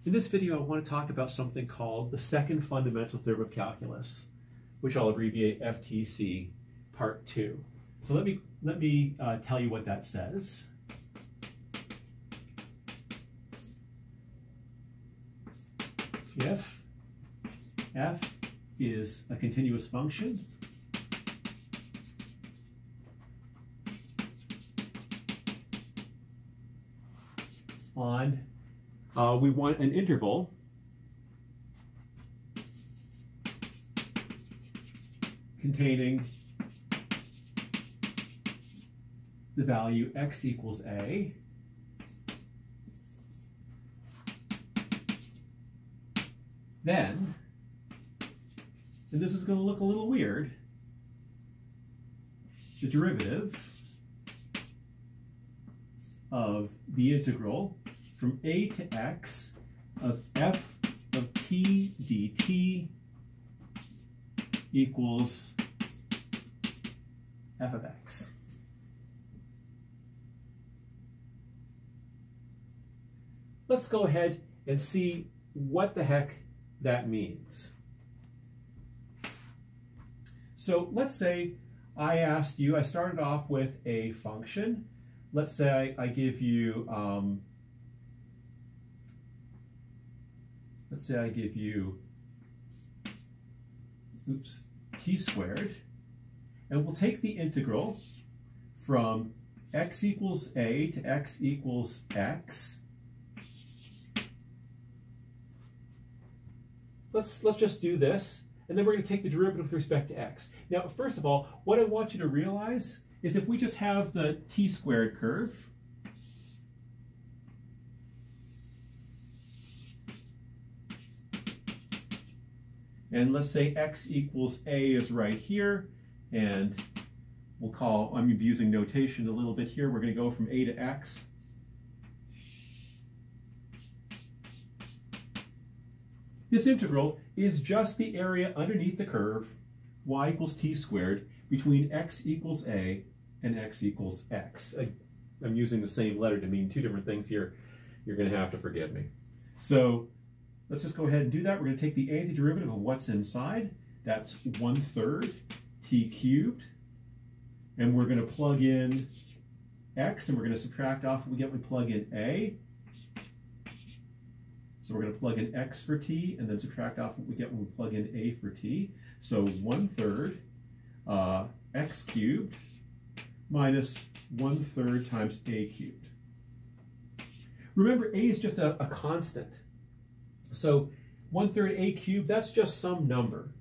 In this video, I want to talk about something called the second fundamental theorem of calculus, which I'll abbreviate FTC Part 2. So let me tell you what that says. If f is a continuous function on, we want an interval containing the value x equals a, then, and this is going to look a little weird, the derivative of the integral from a to x of f of t dt equals f of x. Let's go ahead and see what the heck that means. So let's say I asked you, I started off with a function. Let's say I give you, t squared, and we'll take the integral from x equals a to x equals x. Let's just do this, and then we're going to take the derivative with respect to x. Now, first of all, what I want you to realize is if we just have the t squared curve, and let's say x equals a is right here, and we'll call, I'm using notation a little bit here, we're going to go from a to x. This integral is just the area underneath the curve, y equals t squared, between x equals a and x equals x. I'm using the same letter to mean two different things here. You're going to have to forgive me. So let's just go ahead and do that. We're going to take the antiderivative of what's inside. That's 1/3 t cubed. And we're going to plug in x, and we're going to subtract off what we get when we plug in a. So we're going to plug in x for t, and then subtract off what we get when we plug in a for t. So 1/3 x cubed minus 1/3 times a cubed. Remember, a is just a constant. So 1/3 a cubed, that's just some number.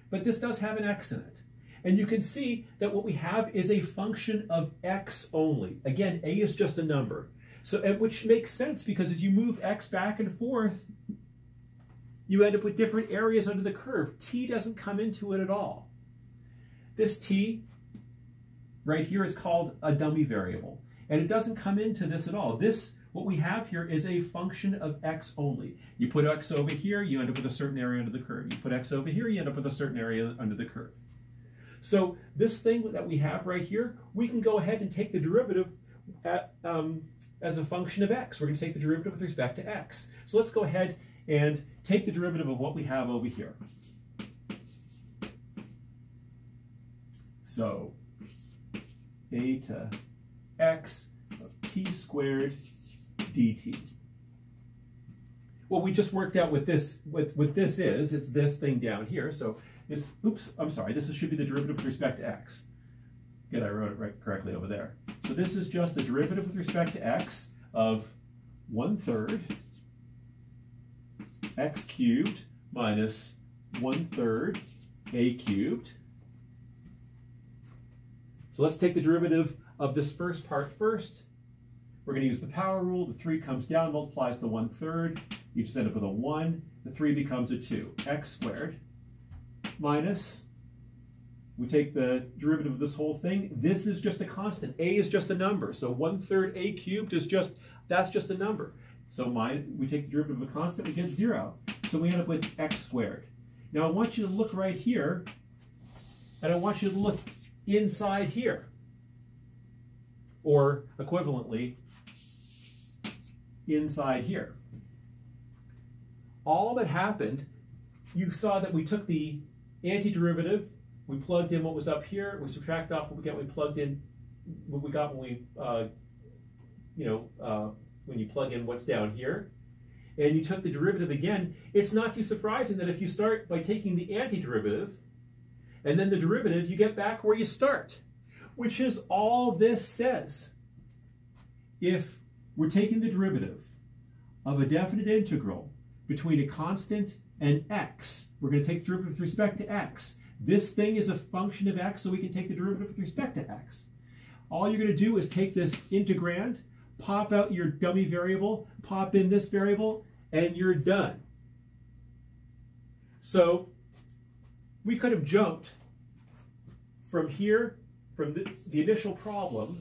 But this does have an x in it. And you can see that what we have is a function of x only. Again, a is just a number. So, which makes sense because as you move x back and forth, you end up with different areas under the curve. T doesn't come into it at all. This t right here is called a dummy variable, and it doesn't come into this at all. This, what we have here, is a function of x only. You put x over here, you end up with a certain area under the curve. You put x over here, you end up with a certain area under the curve. So this thing that we have right here, we can go ahead and take the derivative as a function of x. We're going to take the derivative with respect to x. So let's go ahead and take the derivative of what we have over here. So a to x of t squared dt. What we just worked out with this, it's this thing down here. So this, oops, I'm sorry, this should be the derivative with respect to x. Good, I wrote it right correctly over there. So this is just the derivative with respect to x of 1/3 x cubed minus 1/3 a cubed. So let's take the derivative of this first part first. We're going to use the power rule. The 3 comes down, multiplies the 1/3. You just end up with a 1. The 3 becomes a 2. X squared minus, we take the derivative of this whole thing. This is just a constant. A is just a number. So 1/3 a cubed is that's just a number. So we take the derivative of a constant, we get 0. So we end up with x squared. Now I want you to look right here, and I want you to look inside here. Or equivalently, inside here. all that happened, you saw that we took the antiderivative, we plugged in what was up here, we subtracted off what we got, we plugged in what we got when we, when you plug in what's down here, and you took the derivative again. It's not too surprising that if you start by taking the antiderivative and then the derivative, you get back where you start, which is all this says. If we're taking the derivative of a definite integral between a constant and x, we're going to take the derivative with respect to x. This thing is a function of x, so we can take the derivative with respect to x. All you're going to do is take this integrand, pop out your dummy variable, pop in this variable, and you're done. So we could have jumped from here, from the initial problem,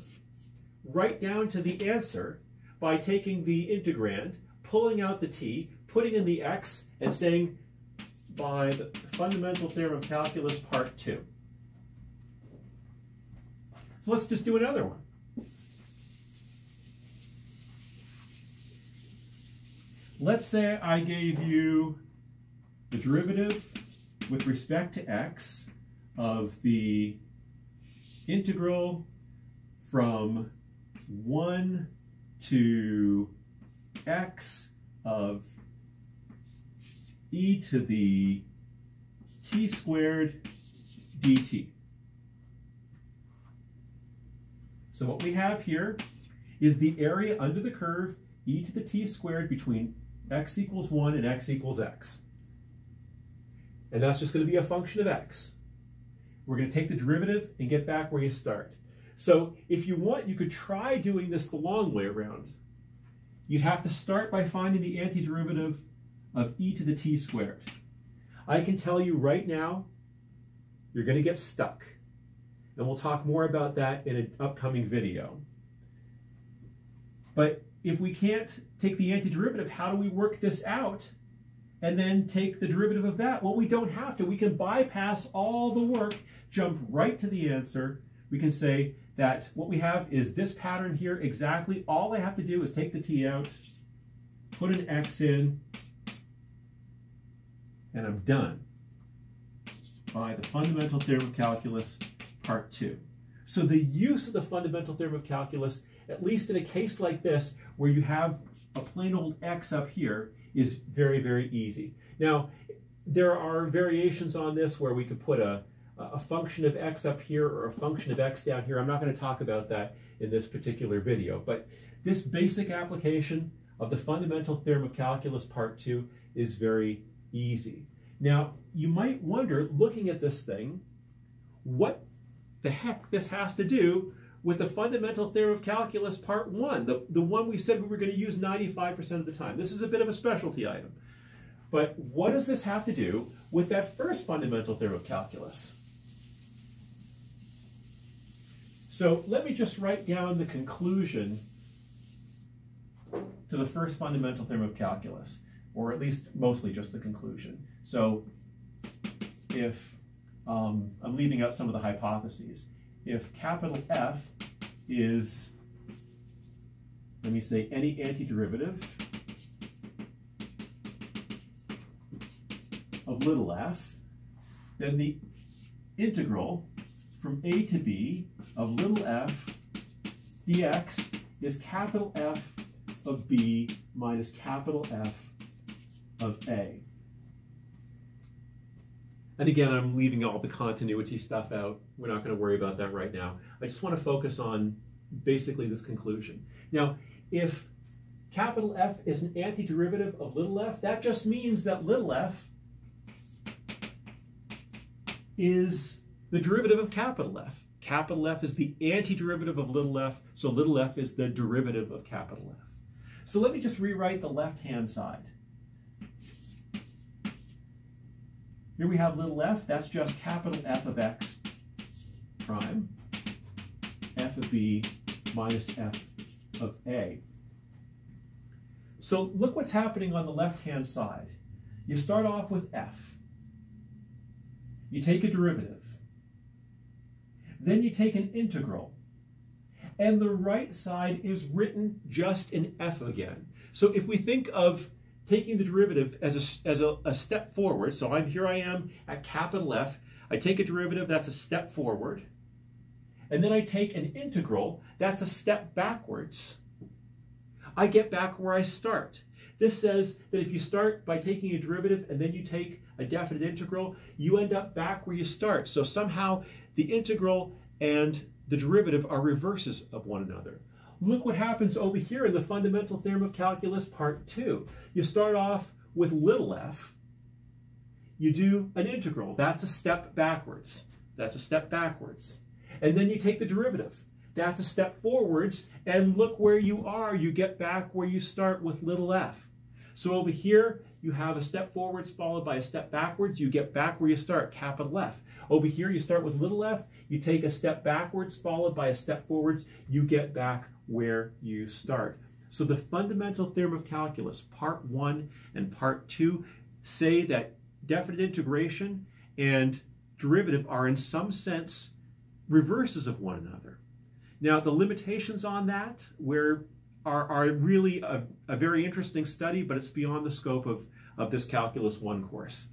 right down to the answer by taking the integrand, pulling out the t, putting in the x, and saying, by the fundamental theorem of calculus, part 2. So let's just do another one. Let's say I gave you the derivative with respect to x of the integral from 1 to x of e to the t squared dt. So what we have here is the area under the curve e to the t squared between x equals 1 and x equals x. And that's just going to be a function of x. We're going to take the derivative and get back where you start. So if you want, you could try doing this the long way around. You'd have to start by finding the antiderivative of e to the t squared. I can tell you right now, you're going to get stuck. And we'll talk more about that in an upcoming video. But if we can't take the antiderivative, how do we work this out and then take the derivative of that? Well, we don't have to. We can bypass all the work, jump right to the answer. We can say that what we have is this pattern here exactly. All I have to do is take the t out, put an x in, and I'm done by the fundamental theorem of calculus, part 2. So the use of the fundamental theorem of calculus, at least in a case like this, where you have a plain old x up here, is very, very easy. Now, there are variations on this where we could put a function of x up here or a function of x down here. I'm not going to talk about that in this particular video, but this basic application of the fundamental theorem of calculus, part 2, is very easy. Now, you might wonder, looking at this thing, what the heck this has to do with the fundamental theorem of calculus, part 1, the one we said we were going to use 95% of the time. This is a bit of a specialty item. But what does this have to do with that first fundamental theorem of calculus? So let me just write down the conclusion to the first fundamental theorem of calculus, or at least mostly just the conclusion. So if I'm leaving out some of the hypotheses. If capital F is, let me say, any antiderivative of little f, then the integral from a to b of little f dx is capital F of b minus capital F of a. And again, I'm leaving all the continuity stuff out. We're not going to worry about that right now. I just want to focus on basically this conclusion. Now, if capital F is an antiderivative of little f, that just means that little f is the derivative of capital F. Capital F is the antiderivative of little f, so little f is the derivative of capital F. So let me just rewrite the left-hand side. Here we have little f, that's just capital F of x prime, f of b minus f of a. So look what's happening on the left-hand side. You start off with f. You take a derivative. Then you take an integral. And the right side is written just in f again. So if we think of taking the derivative as a step forward. So here I am at capital F. I take a derivative, that's a step forward. And then I take an integral, that's a step backwards. I get back where I start. This says that if you start by taking a derivative and then you take a definite integral, you end up back where you start. So somehow the integral and the derivative are reverses of one another. Look what happens over here in the fundamental theorem of calculus part 2. You start off with little f. You do an integral. That's a step backwards. That's a step backwards. And then you take the derivative. That's a step forwards. And look where you are. You get back where you start with little f. So over here, you have a step forwards followed by a step backwards. You get back where you start, capital F. Over here, you start with little f. You take a step backwards followed by a step forwards. You get back where you start. So the fundamental theorem of calculus, part 1 and part 2, say that definite integration and derivative are in some sense reverses of one another. Now the limitations on that are really a very interesting study, but it's beyond the scope of this Calculus 1 course.